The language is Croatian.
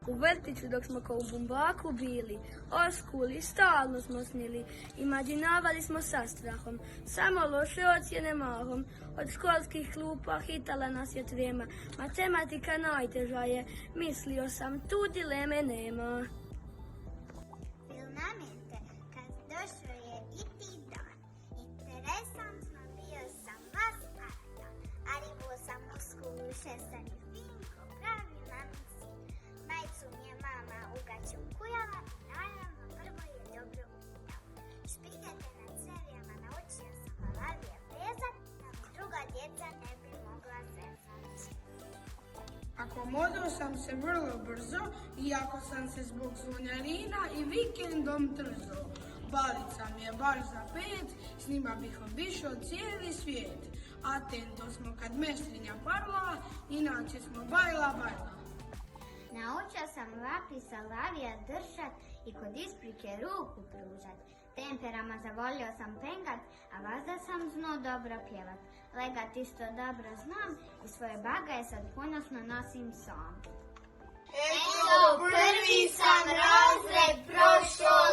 U vrtiću dok smo ko u bumbaku bili, oskuli, stalno smo snili, imaginavali smo sa strahom, samo loše ocjene mahom, od školskih klupa hitala nas je trema, matematika najteža je, mislio sam tu dileme nema. Filnamente, kad došao je i ti dan, interesantno bio sam vas aradan, arrivo sam u skolu šestani finko, pravi mamin sin. Majcu mi je mama ugaću kujala i naravno prvo je dobro ujela. Špigate na cevijama naučio sam malavije plezat, da mi druga djeca ne bi mogla zezat. Akomodao sam se vrlo brzo, iako sam se zbog zvonjarina i vikendom trzo. Balica mi je baš za 5, s njima bih obišao cijeli svijet. Atento smo kad mestrinja parla, inače smo bajla. Naučio sam lapisa lavija držat i kod isprike ruku pružat. Temperama zavolio sam pengat, a vazda sam znao dobro pjevat. Legat isto dobro znam i svoje bagaje sad ponosno nosim sam. Eto, prvi sam razred prošao